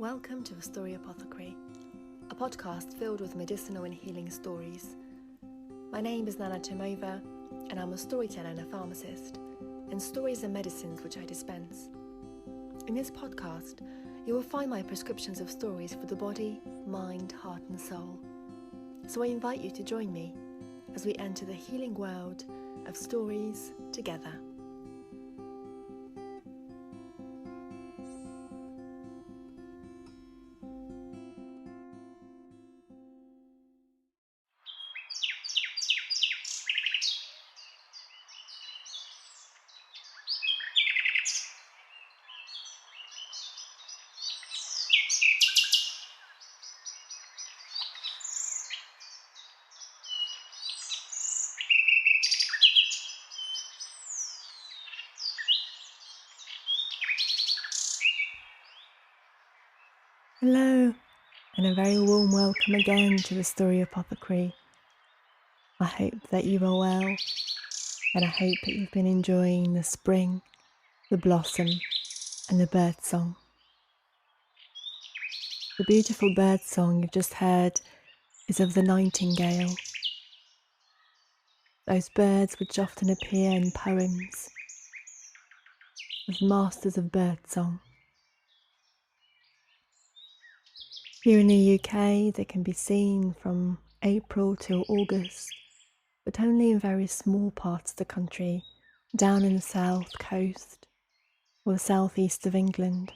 Welcome to A Story Apothecary, a podcast filled with medicinal and healing stories. My name is Nana Timova, and I'm a storyteller and a pharmacist, and stories are medicines which I dispense. In this podcast, you will find my prescriptions of stories for the body, mind, heart and soul. So I invite you to join me as we enter the healing world of stories together. Hello, and a very warm welcome again to the Story Apothecary. I hope that you are well, and I hope that you've been enjoying the spring, the blossom, and the bird song. The beautiful bird song you've just heard is of the nightingale. Those birds which often appear in poems as masters of bird song. Here in the UK, they can be seen from April till August, but only in very small parts of the country, down in the south coast or the southeast of England,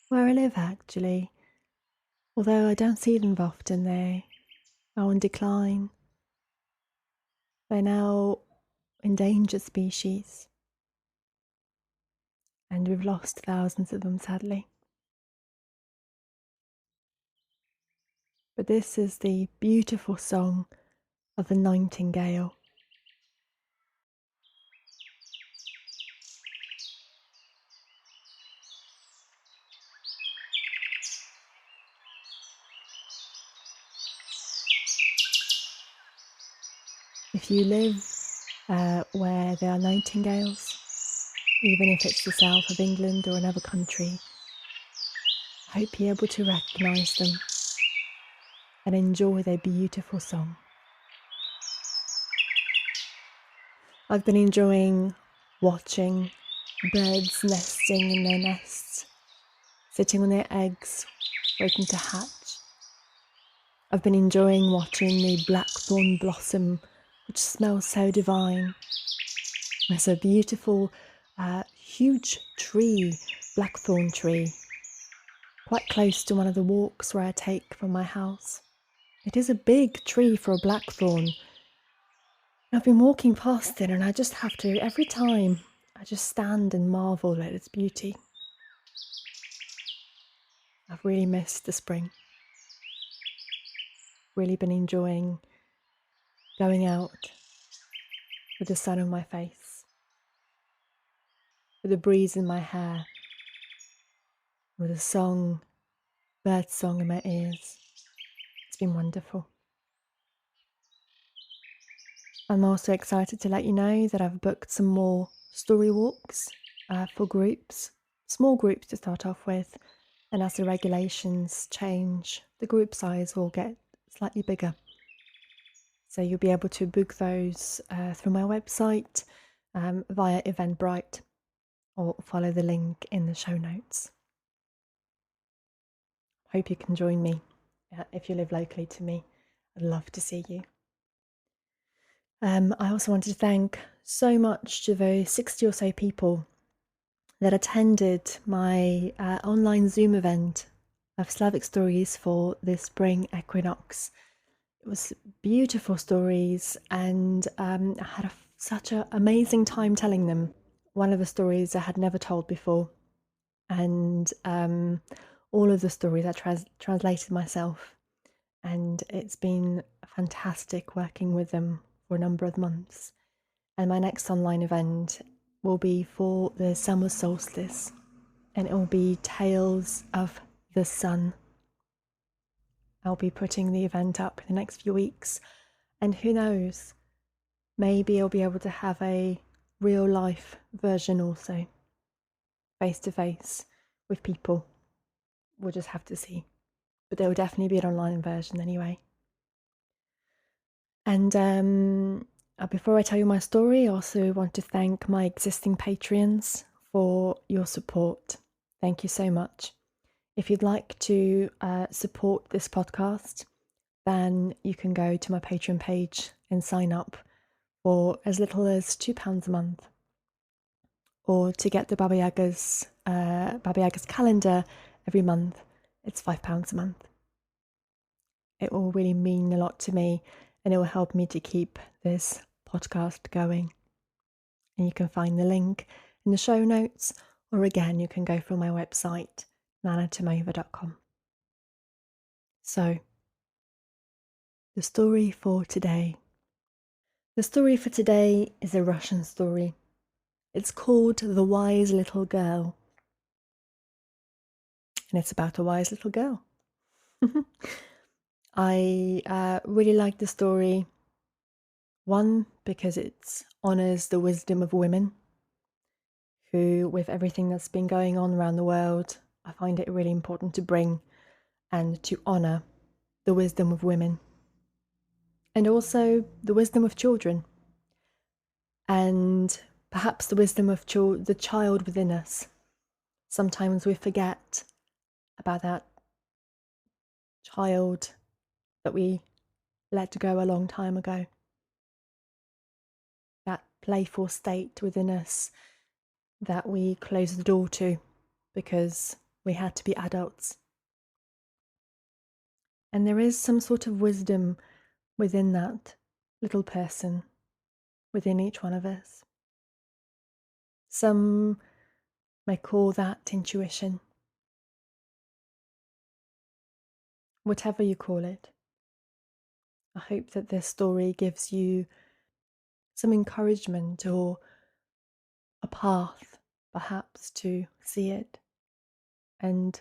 where I live actually. Although I don't see them often, they are on decline. They're now endangered species, and we've lost thousands of them, sadly. But this is the beautiful song of the nightingale. If you live where there are nightingales, even if it's the south of England or another country, I hope you're able to recognise them and enjoy their beautiful song. I've been enjoying watching birds nesting in their nests, sitting on their eggs, waiting to hatch. I've been enjoying watching the blackthorn blossom, which smells so divine. There's a beautiful, huge tree, blackthorn tree, quite close to one of the walks where I take from my house. It is a big tree for a blackthorn. I've been walking past it and I just have to, every time, I just stand and marvel at its beauty. I've really missed the spring. Really been enjoying going out with the sun on my face, with the breeze in my hair, with a song, bird song in my ears. It's been wonderful. I'm also excited to let you know that I've booked some more story walks for groups, small groups to start off with, and as the regulations change, the group size will get slightly bigger. So you'll be able to book those through my website via Eventbrite, or follow the link in the show notes. Hope you can join me if you live locally to me. I'd love to see you. I also wanted to thank so much to those 60 or so people that attended my online Zoom event of Slavic stories for the spring equinox. It was beautiful stories, and I had such an amazing time telling them. One of the stories I had never told before, and all of the stories I translated myself, and it's been fantastic working with them for a number of months. And my next online event will be for the summer solstice, and it will be Tales of the Sun. I'll be putting the event up in the next few weeks, and who knows, maybe I'll be able to have a real life version also, face to face with people, we'll just have to see. But there will definitely be an online version anyway. And before I tell you my story, I also want to thank my existing Patreons for your support. Thank you so much. If you'd like to support this podcast, then you can go to my Patreon page and sign up for as little as £2 a month. Or to get the Baba Yaga's calendar every month, it's £5 a month. It will really mean a lot to me, and it will help me to keep this podcast going. And you can find the link in the show notes, or again, you can go through my website, nanatomova.com. So, the story for today. The story for today is a Russian story. It's called The Wise Little Girl. And it's about a wise little girl. I really like the story. One, because it honours the wisdom of women, who, with everything that's been going on around the world, I find it really important to bring and to honour the wisdom of women. And also the wisdom of children. And perhaps the wisdom of the child within us. Sometimes we forget about that child that we let go a long time ago. That playful state within us that we closed the door to because we had to be adults. And there is some sort of wisdom within that little person, within each one of us. Some may call that intuition. Whatever you call it. I hope that this story gives you some encouragement or a path, perhaps, to see it and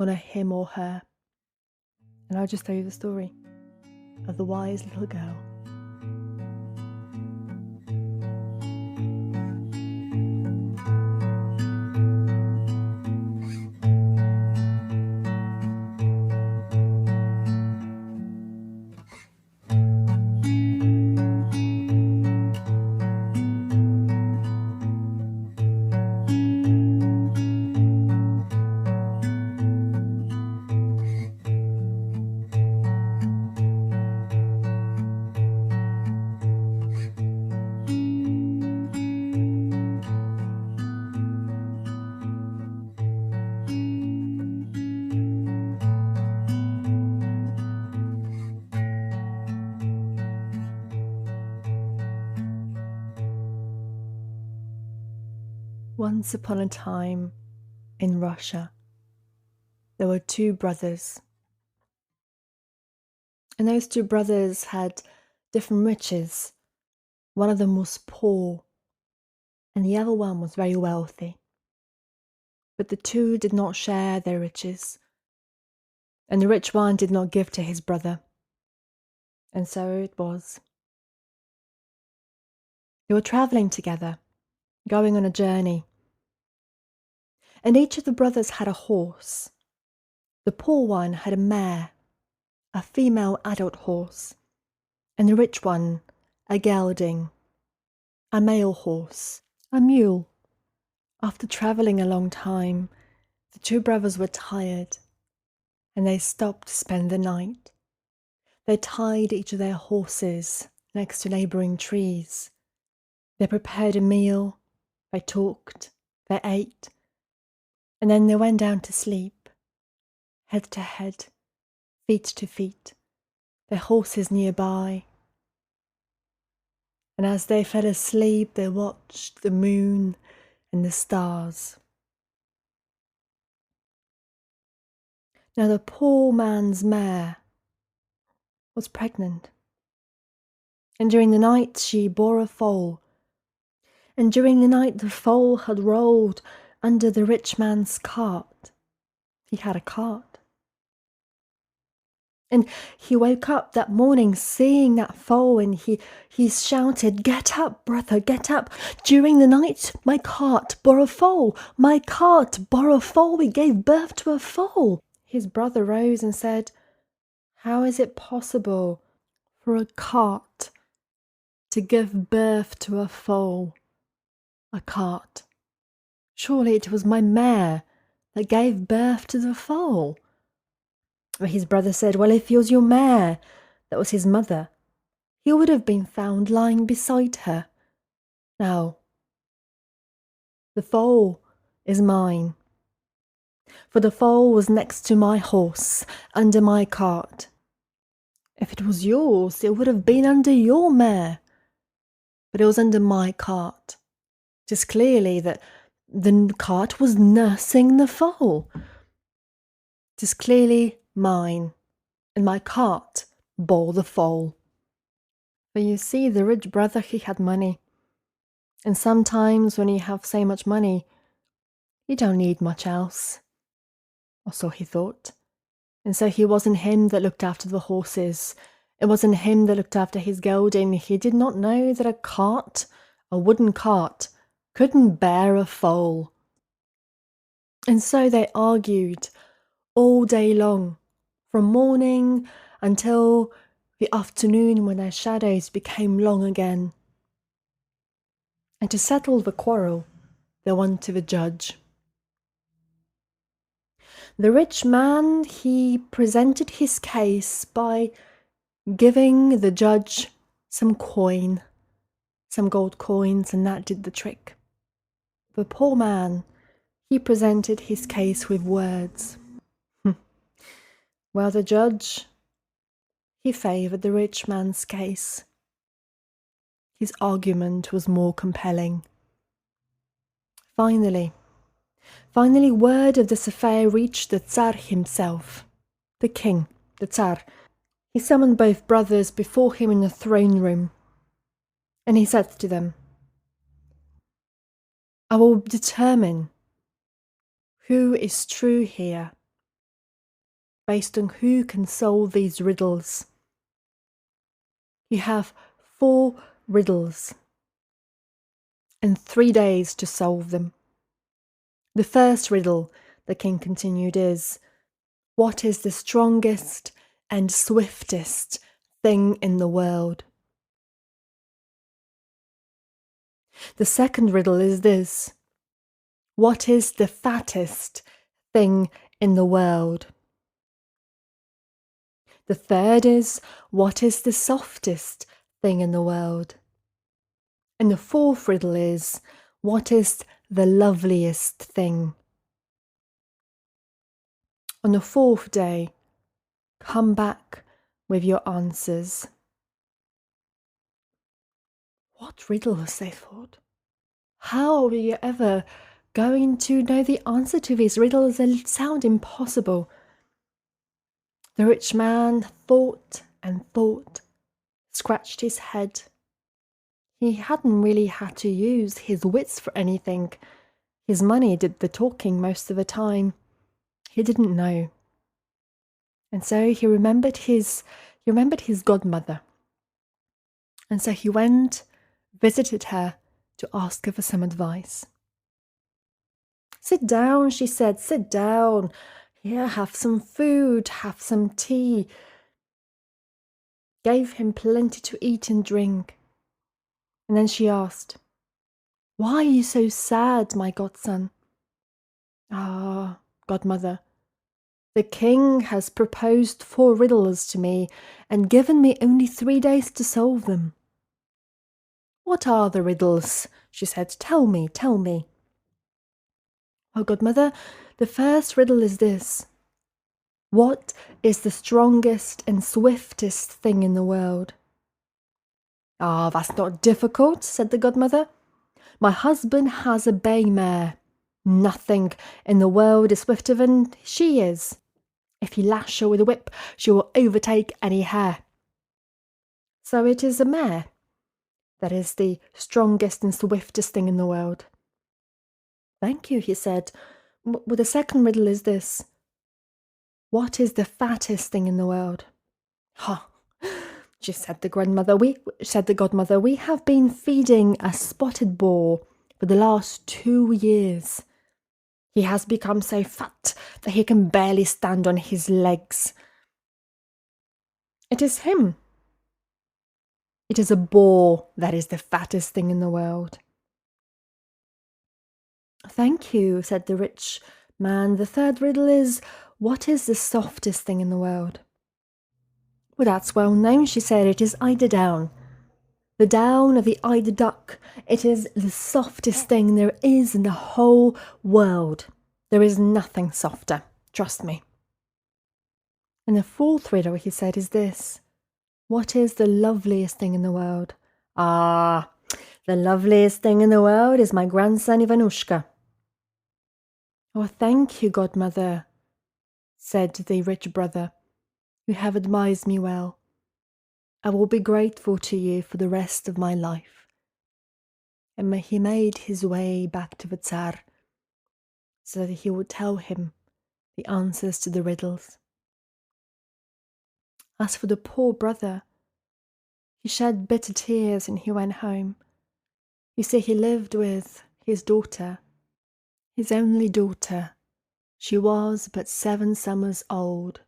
honour him or her. And I'll just tell you the story of the wise little girl. Once upon a time in Russia, there were two brothers. And those two brothers had different riches. One of them was poor, and the other one was very wealthy. But the two did not share their riches, and the rich one did not give to his brother. And so it was. They were travelling together, going on a journey. And each of the brothers had a horse. The poor one had a mare, a female adult horse, and the rich one a gelding, a male horse, a mule. After travelling a long time, the two brothers were tired, and they stopped to spend the night. They tied each of their horses next to neighbouring trees. They prepared a meal, they talked, they ate, and then they went down to sleep, head to head, feet to feet, their horses nearby. And as they fell asleep, they watched the moon and the stars. Now the poor man's mare was pregnant, and during the night she bore a foal, and during the night the foal had rolled under the rich man's cart. He had a cart. And he woke up that morning seeing that foal, and he shouted, "Get up, brother, get up. During the night my cart bore a foal. My cart bore a foal. We gave birth to a foal." His brother rose and said, "How is it possible for a cart to give birth to a foal?" A cart. Surely it was my mare that gave birth to the foal. But his brother said, "Well, if it was your mare that was his mother, he would have been found lying beside her. Now, the foal is mine, for the foal was next to my horse, under my cart. If it was yours, it would have been under your mare, but it was under my cart. It is clearly that the cart was nursing the foal. It is clearly mine, and my cart bore the foal." But you see, the rich brother, he had money. And sometimes when you have so much money, you don't need much else. Or so he thought. And so it wasn't him that looked after the horses. It wasn't him that looked after his gelding. He did not know that a cart, a wooden cart, couldn't bear a foal. And so they argued all day long, from morning until the afternoon when their shadows became long again. And to settle the quarrel, they went to the judge. The rich man, he presented his case by giving the judge some coin, some gold coins, and that did the trick. The poor man, he presented his case with words. Well, the judge, he favoured the rich man's case. His argument was more compelling. Finally, word of this affair reached the Tsar himself, the king, the Tsar. He summoned both brothers before him in the throne room, and he said to them, "I will determine who is true here, based on who can solve these riddles. You have 4 riddles and 3 days to solve them. The first riddle," the king continued, "is, what is the strongest and swiftest thing in the world? The second riddle is this, what is the fattest thing in the world? The third is, what is the softest thing in the world? And the fourth riddle is, what is the loveliest thing? On the 4th day, come back with your answers." What riddles, they thought. How are you ever going to know the answer to these riddles? They sound impossible. The rich man thought and thought, scratched his head. He hadn't really had to use his wits for anything. His money did the talking most of the time. He didn't know. And so he remembered his godmother. And so he went, visited her to ask her for some advice. "Sit down," she said, "sit down. Here, have some food, have some tea." Gave him plenty to eat and drink. And then she asked, "Why are you so sad, my godson?" "Ah, godmother, the king has proposed 4 riddles to me and given me only 3 days to solve them." "What are the riddles?" she said. Tell me. "Oh, godmother, the first riddle is this. What is the strongest and swiftest thing in the world?" "Ah, that's not difficult," said the godmother. "My husband has a bay mare. Nothing in the world is swifter than she is. If you lash her with a whip, she will overtake any hare. So it is a mare that is the strongest and swiftest thing in the world." "Thank you," he said. "Well, the second riddle is this. What is the fattest thing in the world?" "Ha!" said the godmother, "We have been feeding a spotted boar for the last 2 years. He has become so fat that he can barely stand on his legs. It is him. It is a boar that is the fattest thing in the world. Thank you, said the rich man. The third riddle is, what is the softest thing in the world? Well, that's well known, she said. It is eider down. The down of the eider duck. It is the softest thing there is in the whole world. There is nothing softer. Trust me. And the fourth riddle, he said, is this. What is the loveliest thing in the world? Ah, the loveliest thing in the world is my grandson Ivanushka. Oh, thank you, godmother, said the rich brother. You have advised me well. I will be grateful to you for the rest of my life. And he made his way back to the Tsar so that he would tell him the answers to the riddles. As for the poor brother, he shed bitter tears and he went home. You see, he lived with his daughter, his only daughter. She was but 7 summers old.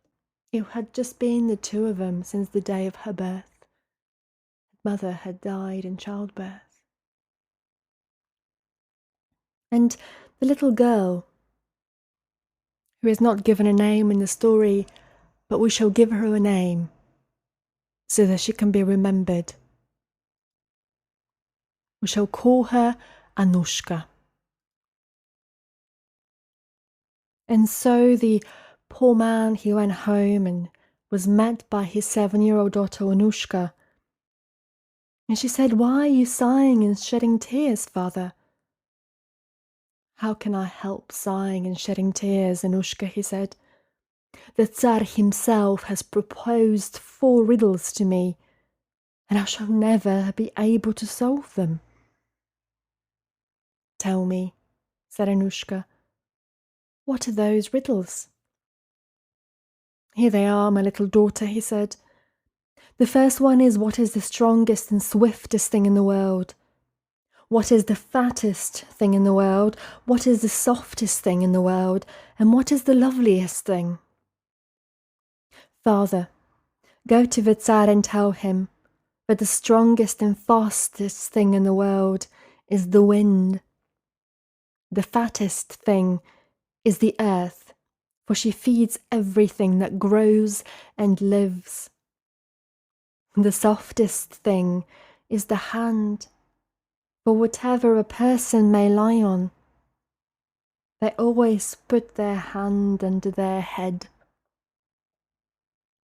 It had just been the two of them since the day of her birth. Her mother had died in childbirth. And the little girl, who is not given a name in the story, but we shall give her a name so that she can be remembered. We shall call her Anushka. And so the poor man, he went home and was met by his 7-year-old daughter Anushka. And she said, "Why are you sighing and shedding tears, father?" "How can I help sighing and shedding tears, Anushka?" he said. "The Tsar himself has proposed 4 riddles to me, and I shall never be able to solve them." "Tell me," said Anushka, "what are those riddles?" "Here they are, my little daughter," he said. "The first one is, what is the strongest and swiftest thing in the world? What is the fattest thing in the world? What is the softest thing in the world? And what is the loveliest thing?" "Father, go to the Tsar and tell him that the strongest and fastest thing in the world is the wind. The fattest thing is the earth, for she feeds everything that grows and lives. The softest thing is the hand, for whatever a person may lie on, they always put their hand under their head.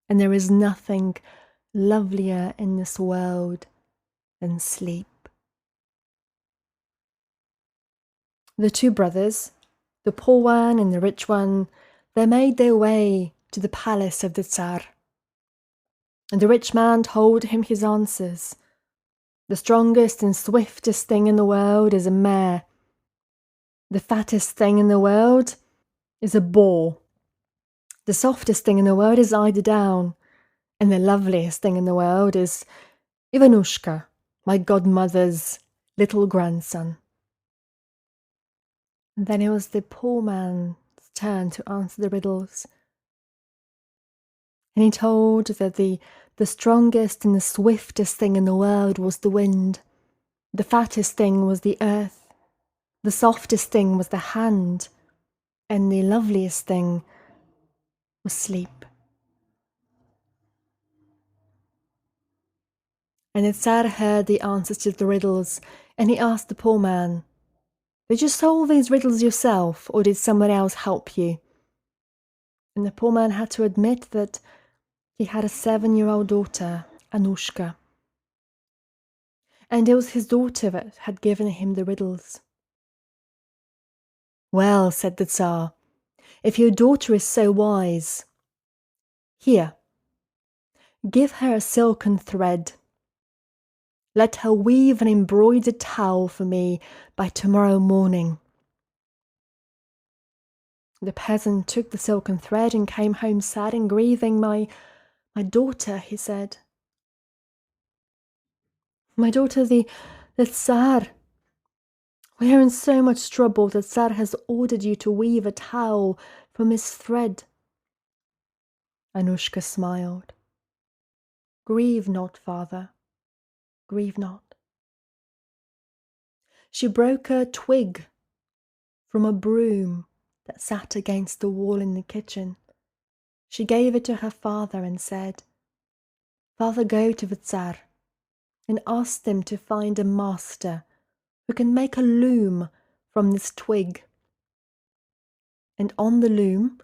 And there is nothing lovelier in this world than sleep." The 2 brothers, the poor one and the rich one, they made their way to the palace of the Tsar. And the rich man told him his answers. The strongest and swiftest thing in the world is a mare. The fattest thing in the world is a boar. The softest thing in the world is eider down. And the loveliest thing in the world is Ivanushka, my godmother's little grandson. And then it was the poor man's turn to answer the riddles. And he told that the strongest and the swiftest thing in the world was the wind. The fattest thing was the earth. The softest thing was the hand. And the loveliest thing was sleep. And the Tsar heard the answers to the riddles, and he asked the poor man, "Did you solve these riddles yourself, or did someone else help you?" And the poor man had to admit that he had a 7-year-old daughter, Anushka. And it was his daughter that had given him the riddles. "Well," said the Tsar, "if your daughter is so wise, here, give her a silken thread. Let her weave an embroidered towel for me by tomorrow morning." The peasant took the silken thread and came home sad and grieving. My daughter," he said. "My daughter, the Tsar We are in so much trouble that Tsar has ordered you to weave a towel from his thread. Anushka smiled. Grieve not, father, grieve not. She broke a twig from a broom that sat against the wall in the kitchen. She gave it to her father and said, Father, go to the Tsar and ask them to find a master who can make a loom from this twig. And on the loom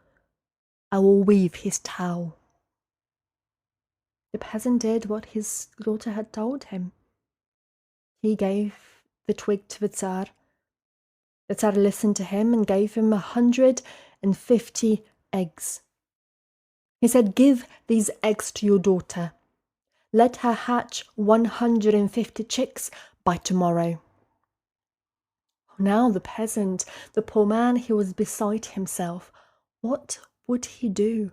I will weave his towel. The peasant did what his daughter had told him. He gave the twig to the Tsar. The Tsar listened to him and gave him 150 eggs. He said, give these eggs to your daughter. Let her hatch 150 chicks by tomorrow. Now the peasant, the poor man, he was beside himself. What would he do?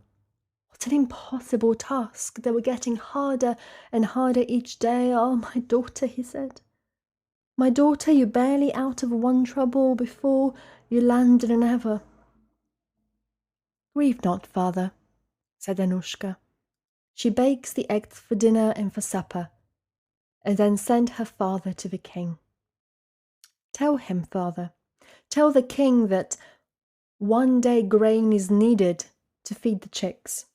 What an impossible task. They were getting harder and harder each day. Oh, my daughter, he said. My daughter, you're barely out of one trouble before you land in another. Grieve not, father, said Anushka. She bakes the eggs for dinner and for supper, and then sent her father to the king. Tell him, father, tell the king that one day grain is needed to feed the chicks.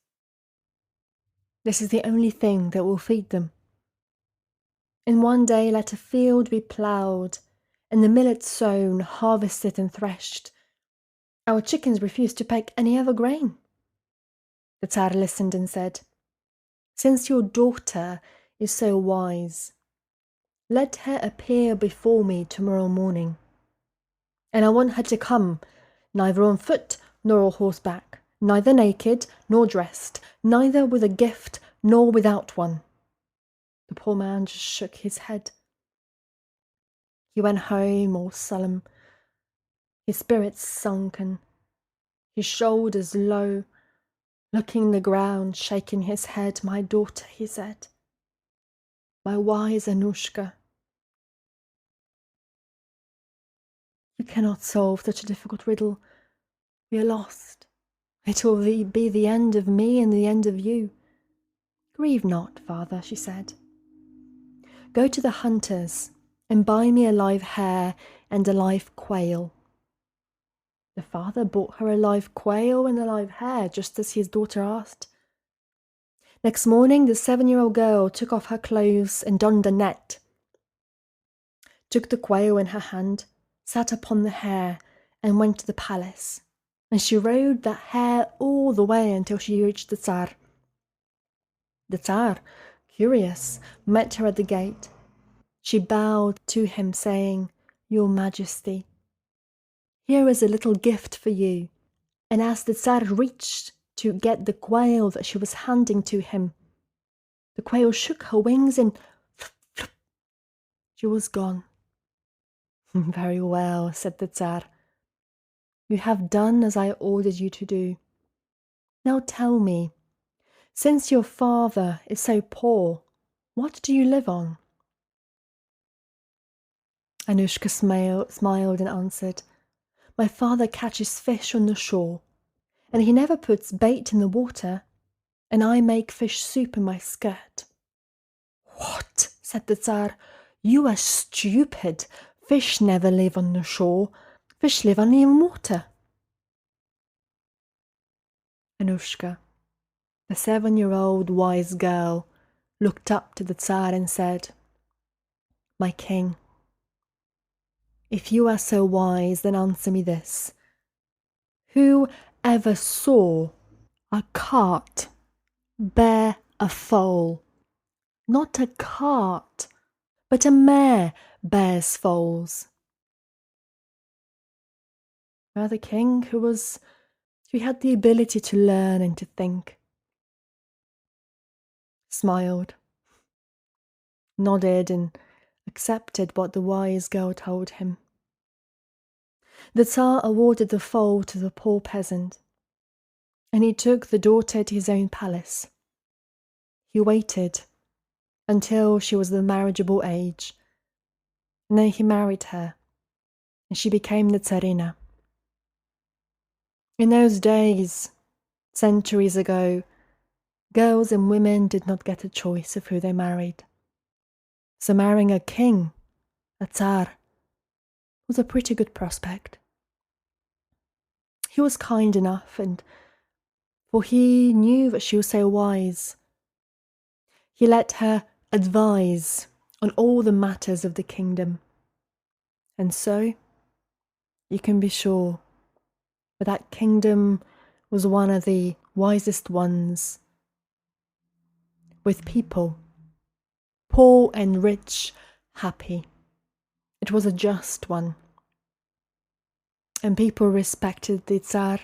This is the only thing that will feed them. In one day let a field be ploughed, and the millet sown, harvested and threshed. Our chickens refuse to peck any other grain. The Tsar listened and said, Since your daughter is so wise, let her appear before me tomorrow morning. And I want her to come, neither on foot nor on horseback, neither naked nor dressed, neither with a gift nor without one. The poor man just shook his head. He went home all solemn, his spirits sunken, his shoulders low, looking the ground, shaking his head. My daughter, he said, my wise Anushka, you cannot solve such a difficult riddle. We are lost. It will be the end of me and the end of you. Grieve not, father, she said. Go to the hunters and buy me a live hare and a live quail. The father bought her a live quail and a live hare, just as his daughter asked. Next morning, the 7-year-old girl took off her clothes and donned a net, took the quail in her hand, sat upon the hare, and went to the palace. And she rode that hare all the way until she reached the Tsar. The Tsar, curious, met her at the gate. She bowed to him, saying, Your Majesty, here is a little gift for you. And as the Tsar reached to get the quail that she was handing to him, the quail shook her wings and flop, flop, she was gone. Very well, said the Tsar. You have done as I ordered you to do. Now tell me, since your father is so poor, what do you live on? Anushka smiled and answered, My father catches fish on the shore, and he never puts bait in the water, and I make fish soup in my skirt. What? Said the Tsar. You are stupid. Fish never live on the shore. Fish live only in water. Anushka, the 7-year-old wise girl, looked up to the Tsar and said, My king, if you are so wise, then answer me this. Who ever saw a cart bear a foal? Not a cart, but a mare bears foals. Now the king, who had the ability to learn and to think, smiled, nodded, and accepted what the wise girl told him. The Tsar awarded the foal to the poor peasant, and he took the daughter to his own palace. He waited until she was the marriageable age, and then he married her. and she became the Tsarina. In those days, centuries ago, girls and women did not get a choice of who they married. So marrying a king, a Tsar, was a pretty good prospect. He was kind enough, and for he knew that she was so wise, he let her advise on all the matters of the kingdom. And so, you can be sure that that kingdom was one of the wisest ones, with people, poor and rich, happy. It was a just one. And people respected the Tsar,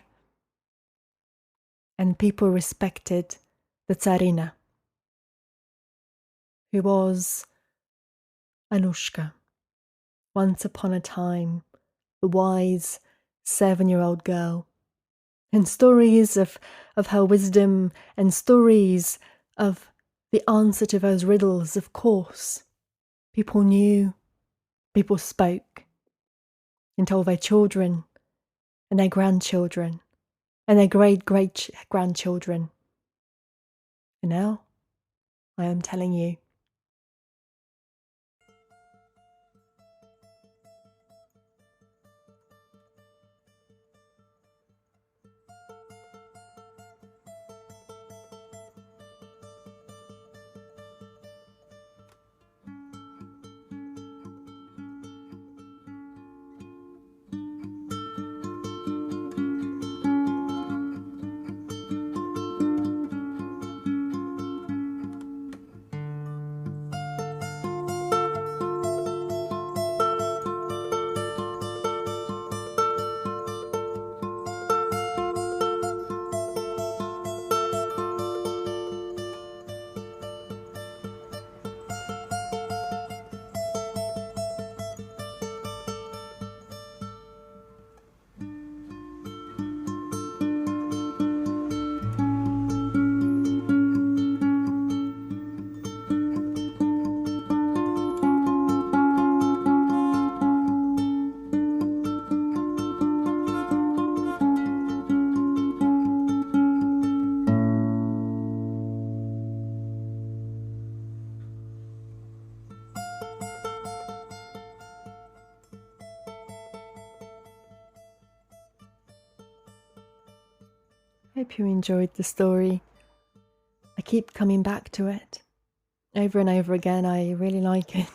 and people respected the Tsarina, who was Anushka. Once upon a time, the wise 7-year-old girl. And stories of her wisdom and stories of the answer to those riddles, of course. People knew, people spoke, and told their children and their grandchildren and their great-great-grandchildren. And now, I am telling you. Hope you enjoyed the story. I keep coming back to it over and over again. I really like it.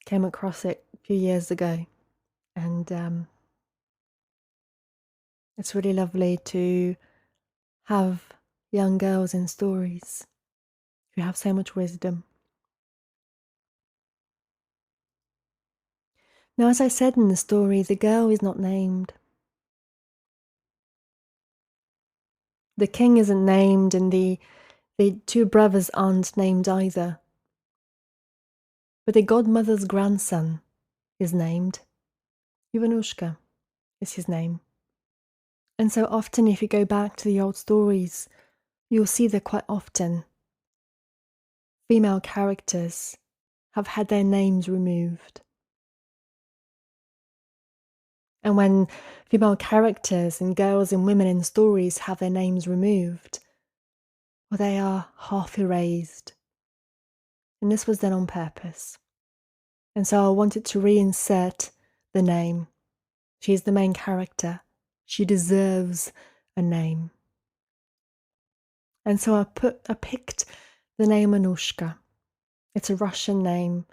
Came across it a few years ago, and it's really lovely to have young girls in stories who have so much wisdom. Now, as I said in the story, the girl is not named. The king isn't named, and the two brothers aren't named either. But the godmother's grandson is named. Ivanushka is his name. And so often, if you go back to the old stories, you'll see that quite often female characters have had their names removed. And when female characters and girls and women in stories have their names removed, well, they are half erased. And this was done on purpose. And so I wanted to reinsert the name. She is the main character. She deserves a name. And so I picked the name Anushka. It's a Russian name.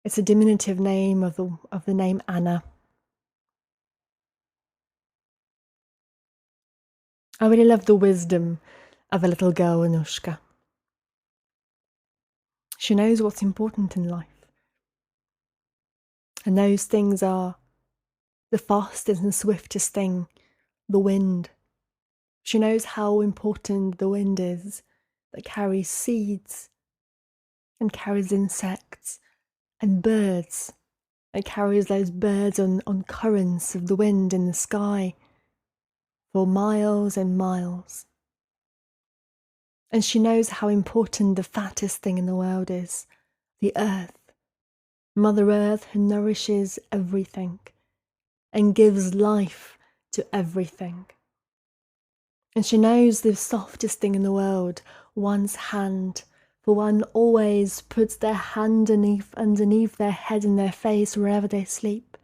It's a diminutive name of the name Anna. I really love the wisdom of a little girl, Anushka. She knows what's important in life. And those things are the fastest and swiftest thing, the wind. She knows how important the wind is that carries seeds and carries insects and birds. It carries those birds on currents of the wind in the sky for miles and miles. And she knows how important the fattest thing in the world is, the earth. Mother Earth who nourishes everything and gives life to everything. And she knows the softest thing in the world, one's hand, for one always puts their hand underneath their head and their face wherever they sleep.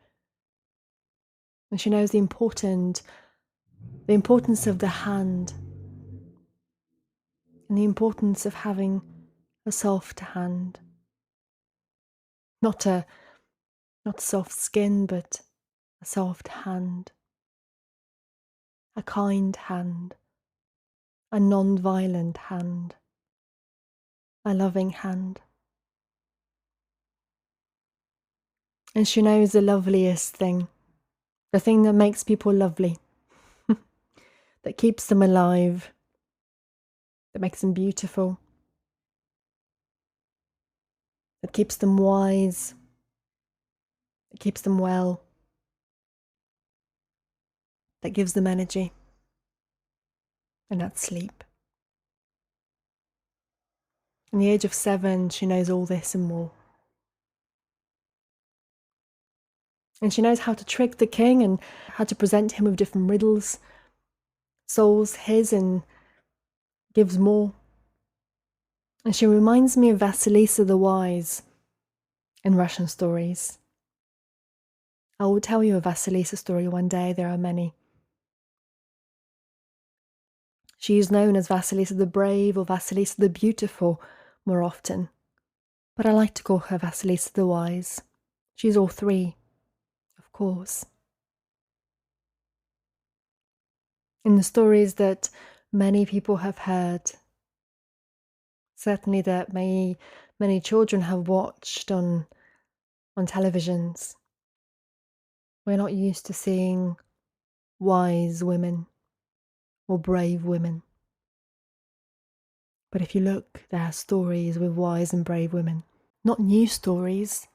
And she knows the importance of the hand and the importance of having a soft hand. Not soft skin, but a soft hand. A kind hand. A non-violent hand. A loving hand. And she knows the loveliest thing. The thing that makes people lovely. That keeps them alive. That makes them beautiful. That keeps them wise. That keeps them well. That gives them energy. And that's sleep. In the age of 7, she knows all this and more. And she knows how to trick the king and how to present him with different riddles, solves his and gives more. And she reminds me of Vasilisa the Wise in Russian stories. I will tell you a Vasilisa story one day, there are many. She is known as Vasilisa the Brave or Vasilisa the Beautiful more often, but I like to call her Vasilisa the Wise. She's all three, of course. In the stories that many people have heard, certainly that many children have watched on televisions, we're not used to seeing wise women or brave women. But if you look, there are stories with wise and brave women. Not new stories,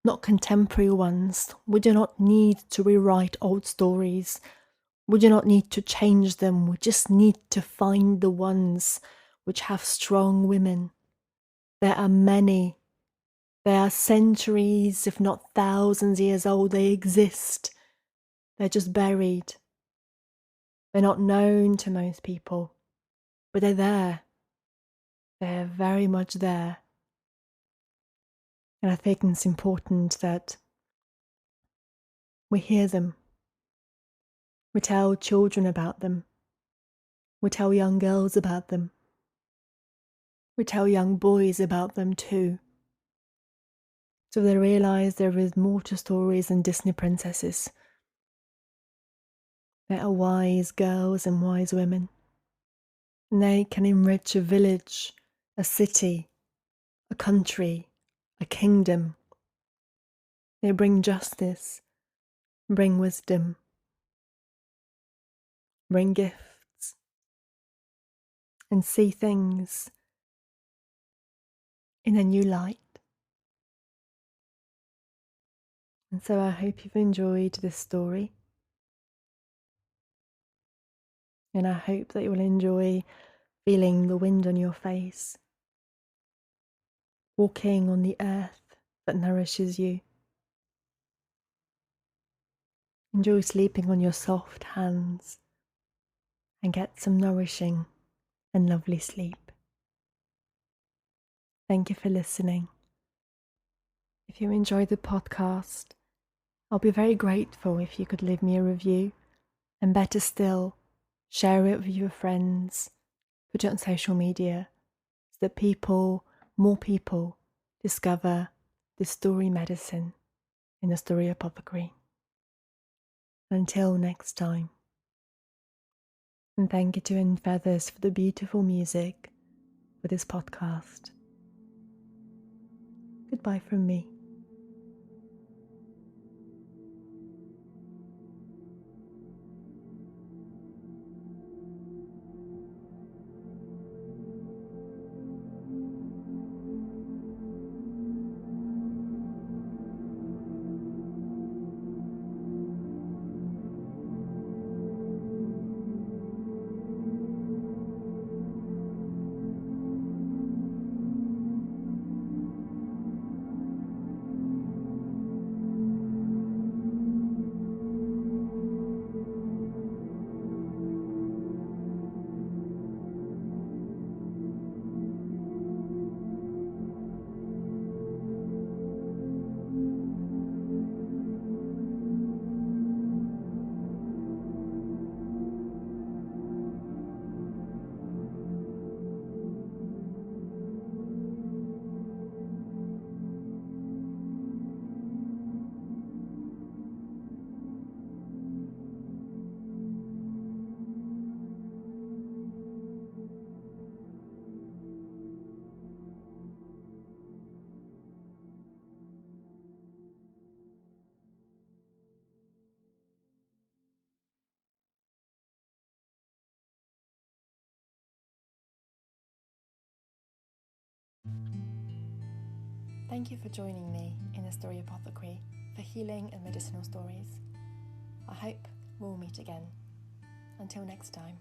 not contemporary ones. We do not need to rewrite old stories. We do not need to change them. We just need to find the ones which have strong women. There are many. They are centuries, if not thousands years old. They exist. They're just buried. They're not known to most people, but they're there. They're very much there. And I think it's important that we hear them. We tell children about them. We tell young girls about them. We tell young boys about them too. So they realize there is more to stories than Disney princesses. There are wise girls and wise women. And they can enrich a village, a city, a country, a kingdom. They bring justice, bring wisdom, bring gifts, and see things in a new light. And so I hope you've enjoyed this story. And I hope that you will enjoy feeling the wind on your face, walking on the earth that nourishes you. Enjoy sleeping on your soft hands and get some nourishing and lovely sleep. Thank you for listening. If you enjoyed the podcast, I'll be very grateful if you could leave me a review, and better still, share it with your friends, put it on social media, so that more people, discover the story medicine in the Story Apothecary. Until next time. And thank you to In Feathers for the beautiful music for this podcast. Goodbye from me. Thank you for joining me in the Story Apothecary for healing and medicinal stories. I hope we'll meet again. Until next time.